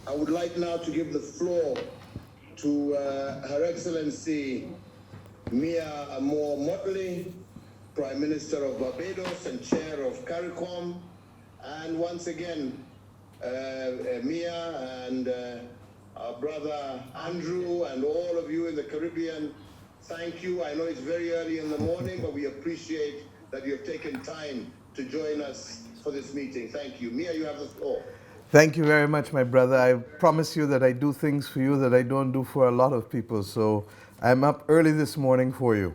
I would like now to give the floor to Her Excellency Mia Amor Mottley, Prime Minister of Barbados and Chair of CARICOM. And once again, Mia and our brother Andrew and all of you in the Caribbean, thank you. I know it's very early in the morning, but we appreciate that you have taken time to join us for this meeting. Thank you. Mia, you have the floor. Thank you very much, my brother. I promise you that I do things for you that I don't do for a lot of people. So I'm up early this morning for you.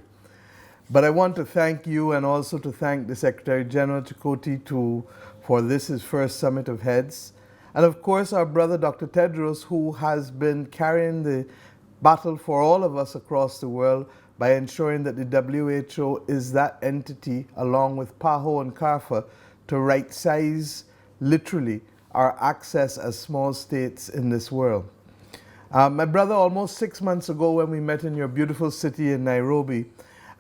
But I want to thank you and also to thank the Secretary General Chakoti for this his first Summit of Heads. And of course, our brother Dr. Tedros, who has been carrying the battle for all of us across the world by ensuring that the WHO is that entity, along with PAHO and CARFA, to right size, literally, our access as small states in this world. My brother, almost 6 months ago when we met in your beautiful city in Nairobi,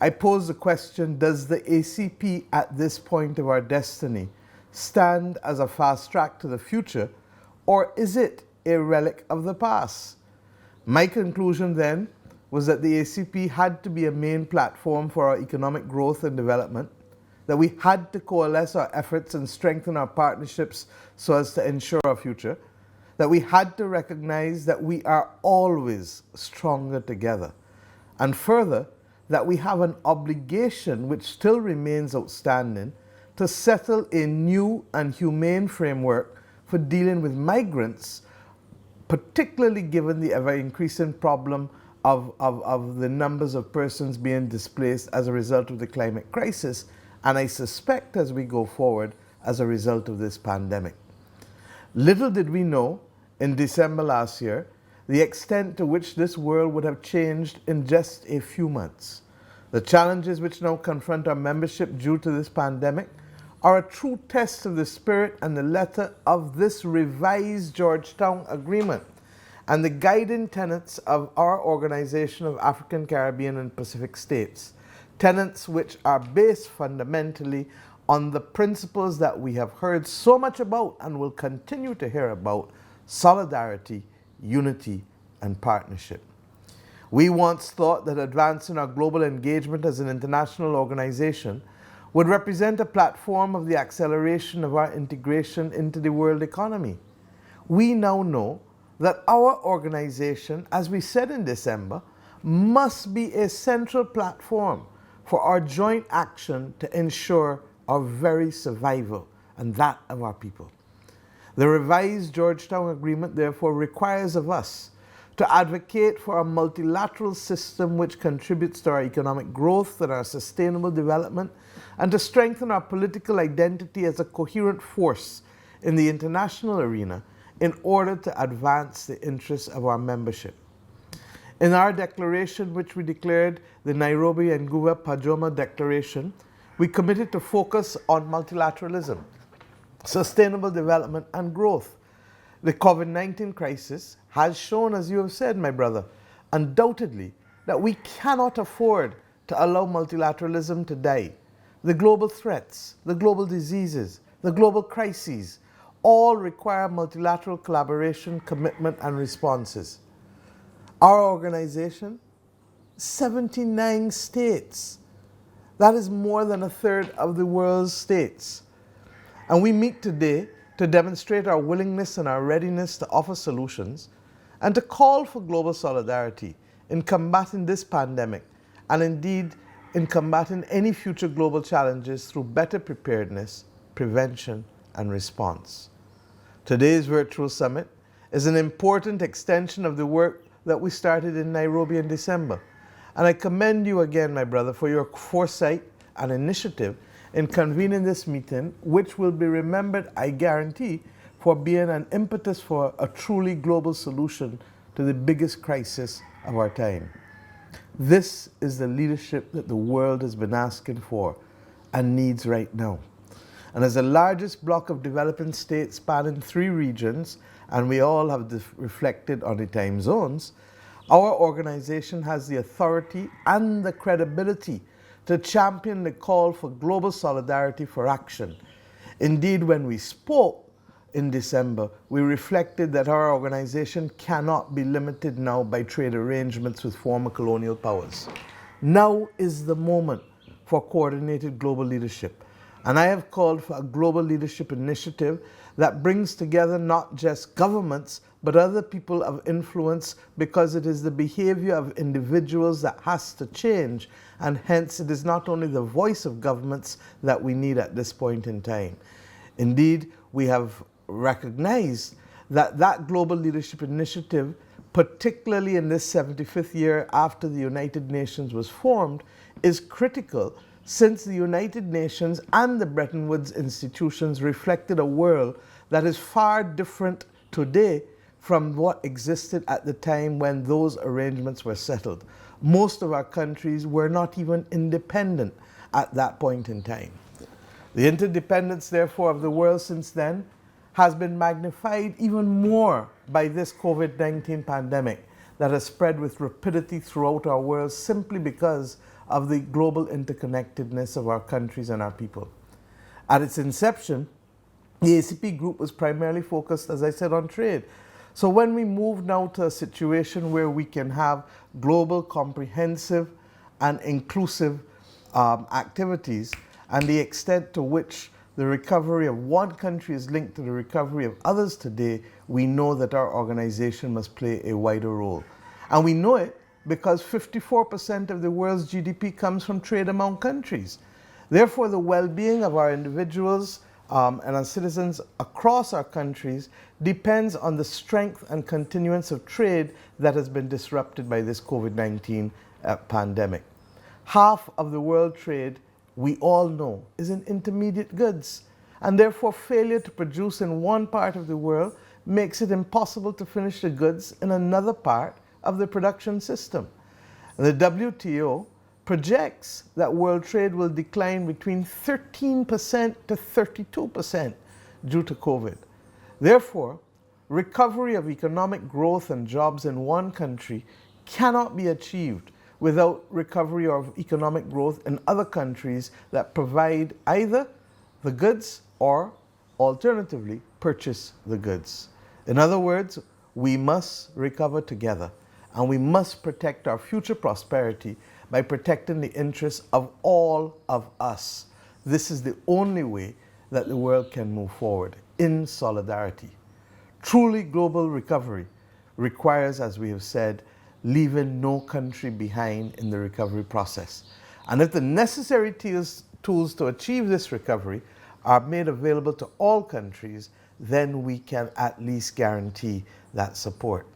I posed the question, does the ACP at this point of our destiny stand as a fast track to the future, or is it a relic of the past? My conclusion then was that the ACP had to be a main platform for our economic growth and development, that we had to coalesce our efforts and strengthen our partnerships so as to ensure our future, that we had to recognize that we are always stronger together, and further, that we have an obligation which still remains outstanding to settle a new and humane framework for dealing with migrants, particularly given the ever-increasing problem of the numbers of persons being displaced as a result of the climate crisis, and I suspect as we go forward as a result of this pandemic. Little did we know in December last year the extent to which this world would have changed in just a few months. The challenges which now confront our membership due to this pandemic are a true test of the spirit and the letter of this revised Georgetown Agreement and the guiding tenets of our Organization of African, Caribbean and Pacific States, tenets which are based fundamentally on the principles that we have heard so much about and will continue to hear about: solidarity, unity, and partnership. We once thought that advancing our global engagement as an international organization would represent a platform of the acceleration of our integration into the world economy. We now know that our organization, as we said in December, must be a central platform for our joint action to ensure our very survival and that of our people. The revised Georgetown Agreement therefore requires of us to advocate for a multilateral system which contributes to our economic growth and our sustainable development, and to strengthen our political identity as a coherent force in the international arena in order to advance the interests of our membership. In our declaration, which we declared the Nairobi Nguva Pajoma Declaration, we committed to focus on multilateralism, sustainable development, and growth. The COVID-19 crisis has shown, as you have said, my brother, undoubtedly, that we cannot afford to allow multilateralism to die. The global threats, the global diseases, the global crises all require multilateral collaboration, commitment, and responses. Our organization, 79 states. That is more than a third of the world's states. And we meet today to demonstrate our willingness and our readiness to offer solutions and to call for global solidarity in combating this pandemic and indeed in combating any future global challenges through better preparedness, prevention, and response. Today's virtual summit is an important extension of the work that we started in Nairobi in December. And I commend you again, my brother, for your foresight and initiative in convening this meeting, which will be remembered, I guarantee, for being an impetus for a truly global solution to the biggest crisis of our time. This is the leadership that the world has been asking for and needs right now. And as the largest bloc of developing states spanning 3 regions, and we all have reflected on the time zones, our organization has the authority and the credibility to champion the call for global solidarity for action. Indeed, when we spoke, in December, we reflected that our organization cannot be limited now by trade arrangements with former colonial powers. Now is the moment for coordinated global leadership. And I have called for a global leadership initiative that brings together not just governments, but other people of influence, because it is the behavior of individuals that has to change. And hence, it is not only the voice of governments that we need at this point in time. Indeed, we have recognized that that global leadership initiative, particularly in this 75th year after the United Nations was formed, is critical, since the United Nations and the Bretton Woods institutions reflected a world that is far different today from what existed at the time when those arrangements were settled. Most of our countries were not even independent at that point in time. The interdependence, therefore, of the world since then has been magnified even more by this COVID-19 pandemic that has spread with rapidity throughout our world simply because of the global interconnectedness of our countries and our people. At its inception, the ACP group was primarily focused, as I said, on trade. So when we move now to a situation where we can have global, comprehensive, and inclusive activities, and the extent to which the recovery of one country is linked to the recovery of others today, we know that our organization must play a wider role. And we know it because 54% of the world's GDP comes from trade among countries. Therefore, the well-being of our individuals and our citizens across our countries depends on the strength and continuance of trade that has been disrupted by this COVID-19 pandemic. Half of the world trade, we all know, is in intermediate goods, and therefore failure to produce in one part of the world makes it impossible to finish the goods in another part of the production system. The WTO projects that world trade will decline between 13% to 32% due to COVID. Therefore, recovery of economic growth and jobs in one country cannot be achieved without recovery of economic growth in other countries that provide either the goods or, alternatively, purchase the goods. In other words, we must recover together, and we must protect our future prosperity by protecting the interests of all of us. This is the only way that the world can move forward, in solidarity. Truly global recovery requires, as we have said, leaving no country behind in the recovery process. And if the necessary tools to achieve this recovery are made available to all countries, then we can at least guarantee that support.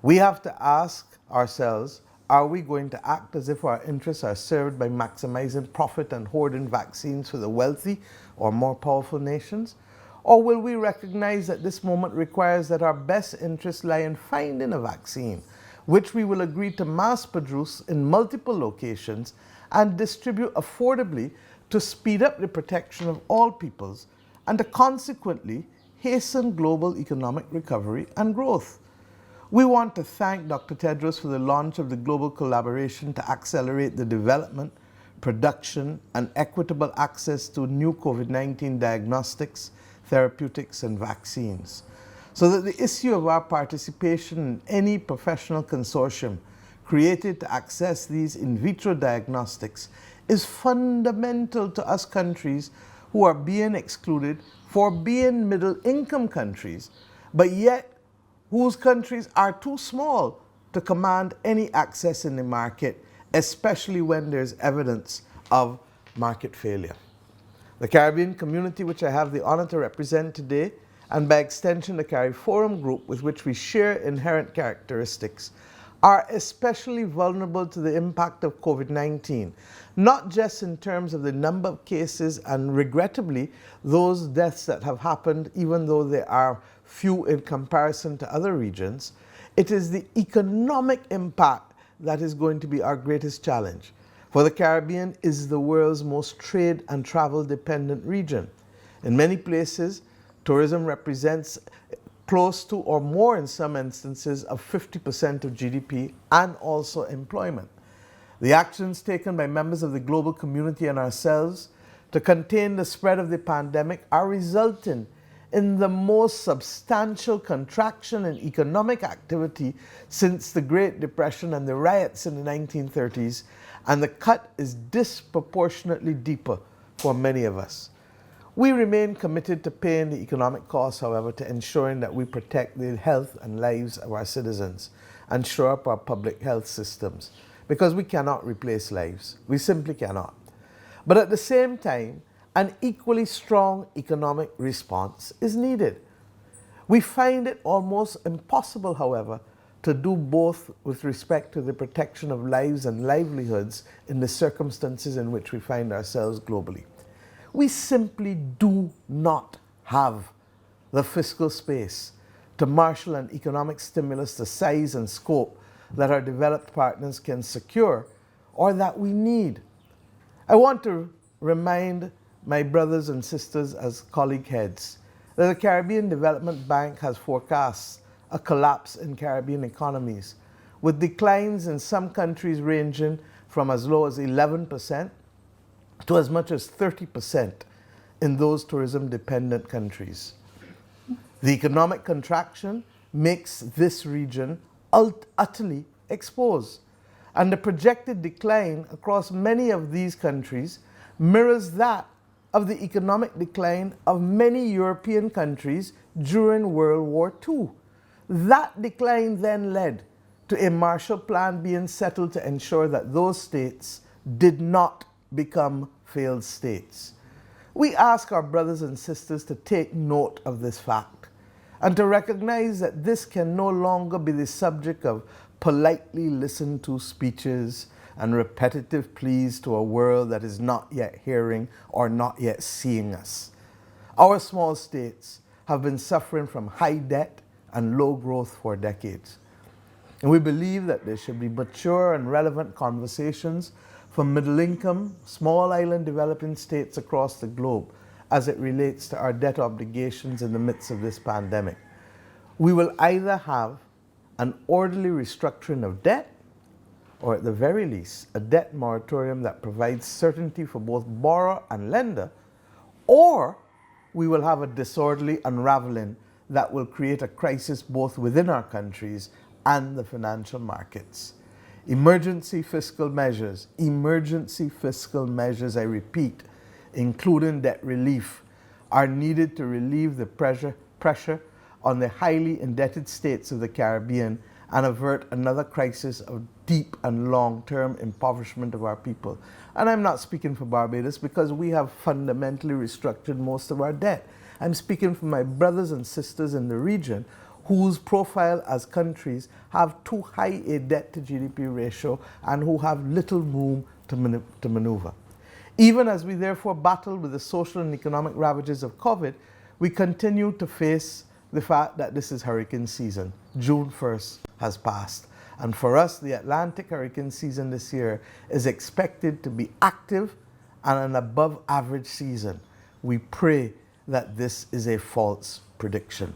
We have to ask ourselves, are we going to act as if our interests are served by maximizing profit and hoarding vaccines for the wealthy or more powerful nations? Or will we recognize that this moment requires that our best interests lie in finding a vaccine, which we will agree to mass produce in multiple locations and distribute affordably to speed up the protection of all peoples and to consequently hasten global economic recovery and growth? We want to thank Dr. Tedros for the launch of the global collaboration to accelerate the development, production, and equitable access to new COVID-19 diagnostics, therapeutics, and vaccines, so that the issue of our participation in any professional consortium created to access these in vitro diagnostics is fundamental to us countries who are being excluded for being middle-income countries, but yet whose countries are too small to command any access in the market, especially when there's evidence of market failure. The Caribbean community, which I have the honor to represent today, and by extension the CARICOM group, with which we share inherent characteristics, are especially vulnerable to the impact of COVID-19, not just in terms of the number of cases and, regrettably, those deaths that have happened, even though they are few in comparison to other regions. It is the economic impact that is going to be our greatest challenge. For the Caribbean is the world's most trade and travel dependent region. In many places, tourism represents close to, or more in some instances, of 50% of GDP and also employment. The actions taken by members of the global community and ourselves to contain the spread of the pandemic are resulting in the most substantial contraction in economic activity since the Great Depression and the riots in the 1930s, and the cut is disproportionately deeper for many of us. We remain committed to paying the economic costs, however, to ensuring that we protect the health and lives of our citizens and shore up our public health systems, because we cannot replace lives. We simply cannot. But at the same time, an equally strong economic response is needed. We find it almost impossible, however, to do both with respect to the protection of lives and livelihoods in the circumstances in which we find ourselves globally. We simply do not have the fiscal space to marshal an economic stimulus the size and scope that our developed partners can secure or that we need. I want to remind my brothers and sisters as colleague heads that the Caribbean Development Bank has forecast a collapse in Caribbean economies, with declines in some countries ranging from as low as 11% to as much as 30% in those tourism-dependent countries. The economic contraction makes this region utterly exposed, and the projected decline across many of these countries mirrors that of the economic decline of many European countries during World War II. That decline then led to a Marshall Plan being settled to ensure that those states did not become failed states. We ask our brothers and sisters to take note of this fact and to recognize that this can no longer be the subject of politely listened to speeches and repetitive pleas to a world that is not yet hearing or not yet seeing us. Our small states have been suffering from high debt and low growth for decades. And we believe that there should be mature and relevant conversations for middle-income, small island developing states across the globe as it relates to our debt obligations in the midst of this pandemic. We will either have an orderly restructuring of debt, or at the very least, a debt moratorium that provides certainty for both borrower and lender, or we will have a disorderly unraveling that will create a crisis both within our countries and the financial markets. Emergency fiscal measures, I repeat, including debt relief, are needed to relieve the pressure on the highly indebted states of the Caribbean and avert another crisis of deep and long-term impoverishment of our people. And I'm not speaking for Barbados because we have fundamentally restructured most of our debt. I'm speaking for my brothers and sisters in the region whose profile as countries have too high a debt to GDP ratio and who have little room to maneuver. Even as we therefore battle with the social and economic ravages of COVID, we continue to face the fact that this is hurricane season. June 1st has passed. And for us, the Atlantic hurricane season this year is expected to be active and an above average season. We pray that this is a false prediction.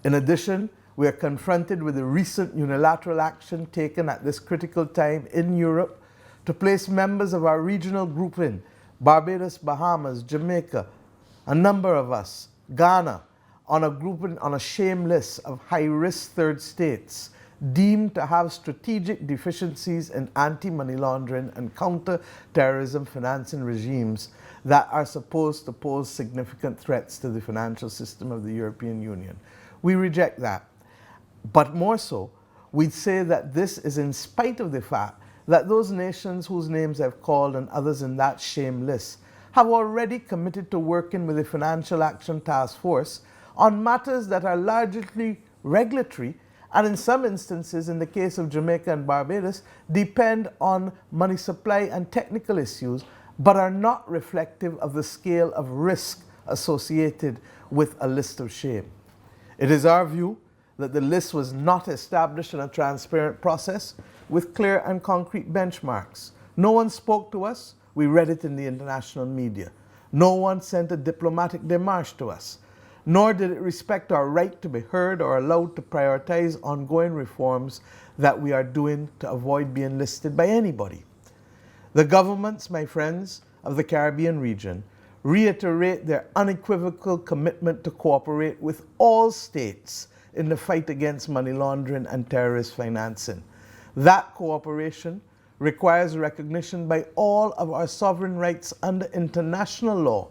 In addition, we are confronted with the recent unilateral action taken at this critical time in Europe to place members of our regional grouping, Barbados, Bahamas, Jamaica, a number of us, Ghana, on a shame list of high-risk third states deemed to have strategic deficiencies in anti-money laundering and counter-terrorism financing regimes that are supposed to pose significant threats to the financial system of the European Union. We reject that. But more so, we'd say that this is in spite of the fact that those nations whose names I've called and others in that shame list have already committed to working with the Financial Action Task Force on matters that are largely regulatory and in some instances, in the case of Jamaica and Barbados, depend on money supply and technical issues, but are not reflective of the scale of risk associated with a list of shame. It is our view that the list was not established in a transparent process with clear and concrete benchmarks. No one spoke to us. We read it in the international media. No one sent a diplomatic démarche to us, nor did it respect our right to be heard or allowed to prioritize ongoing reforms that we are doing to avoid being listed by anybody. The governments, my friends, of the Caribbean region reiterate their unequivocal commitment to cooperate with all states in the fight against money laundering and terrorist financing. That cooperation requires recognition by all of our sovereign rights under international law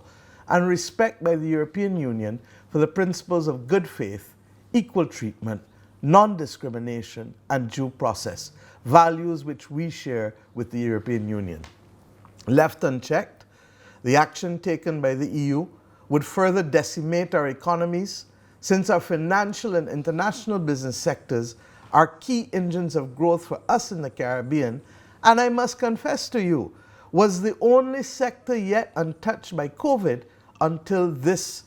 and respect by the European Union for the principles of good faith, equal treatment, non-discrimination, and due process, values which we share with the European Union. Left unchecked, the action taken by the EU would further decimate our economies, since our financial and international business sectors are key engines of growth for us in the Caribbean, and I must confess to you, was the only sector yet untouched by COVID until this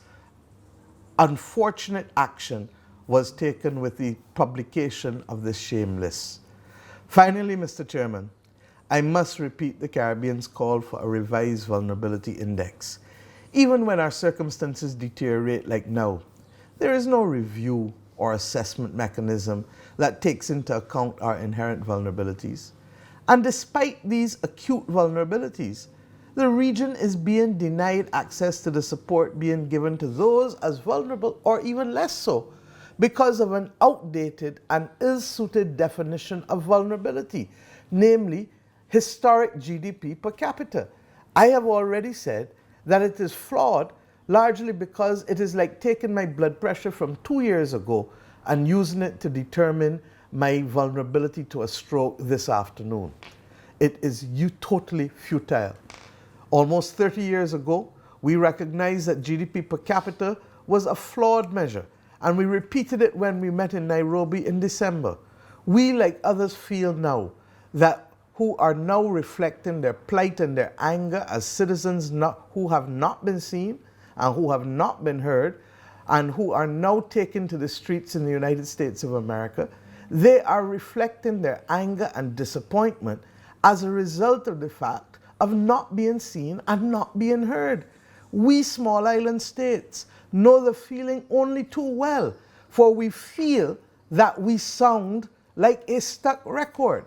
unfortunate action was taken with the publication of this shame list. Finally, Mr. Chairman, I must repeat the Caribbean's call for a revised vulnerability index. Even when our circumstances deteriorate like now, there is no review or assessment mechanism that takes into account our inherent vulnerabilities. And despite these acute vulnerabilities, the region is being denied access to the support being given to those as vulnerable or even less so because of an outdated and ill-suited definition of vulnerability, namely historic GDP per capita. I have already said that it is flawed largely because it is like taking my blood pressure from 2 years ago and using it to determine my vulnerability to a stroke this afternoon. It is totally futile. Almost 30 years ago, we recognized that GDP per capita was a flawed measure, and we repeated it when we met in Nairobi in December. We, like others, feel now that who are now reflecting their plight and their anger as citizens who have not been seen and who have not been heard and who are now taken to the streets in the United States of America, they are reflecting their anger and disappointment as a result of the fact of not being seen and not being heard. We small island states know the feeling only too well, for we feel that we sound like a stuck record,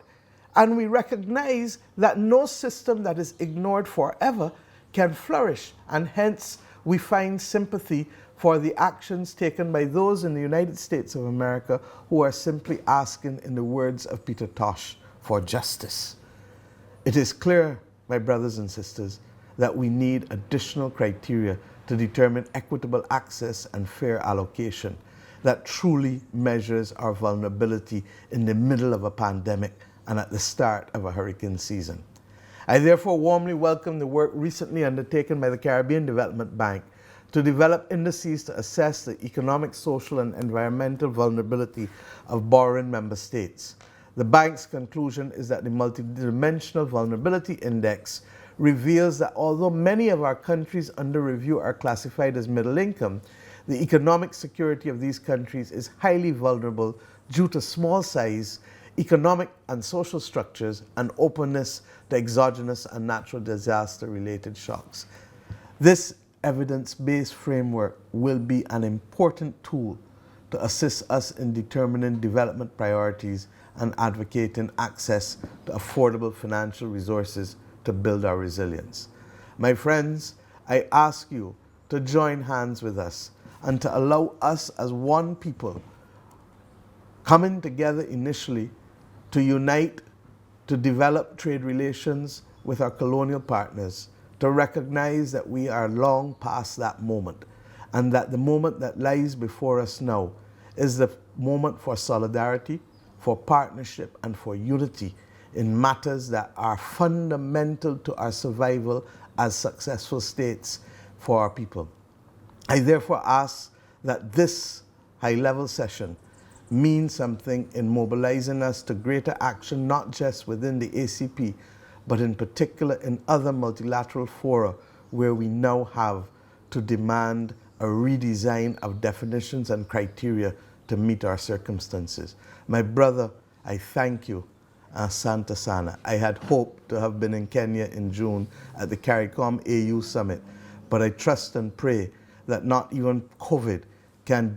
and we recognize that no system that is ignored forever can flourish, and hence we find sympathy for the actions taken by those in the United States of America who are simply asking, in the words of Peter Tosh, for justice. It is clear, my brothers and sisters, that we need additional criteria to determine equitable access and fair allocation that truly measures our vulnerability in the middle of a pandemic and at the start of a hurricane season. I therefore warmly welcome the work recently undertaken by the Caribbean Development Bank to develop indices to assess the economic, social, and environmental vulnerability of borrowing member states. The bank's conclusion is that the multidimensional vulnerability index reveals that although many of our countries under review are classified as middle income, the economic security of these countries is highly vulnerable due to small size, economic and social structures, and openness to exogenous and natural disaster-related shocks. This evidence-based framework will be an important tool to assist us in determining development priorities and advocating access to affordable financial resources to build our resilience. My friends, I ask you to join hands with us and to allow us as one people, coming together initially to unite, to develop trade relations with our colonial partners, to recognize that we are long past that moment, and that the moment that lies before us now is the moment for solidarity, for partnership, and for unity in matters that are fundamental to our survival as successful states for our people. I therefore ask that this high-level session means something in mobilizing us to greater action, not just within the ACP, but in particular in other multilateral fora where we now have to demand a redesign of definitions and criteria to meet our circumstances. My brother, I thank you. Asante Sana. I had hoped to have been in Kenya in June at the CARICOM AU Summit, but I trust and pray that not even COVID can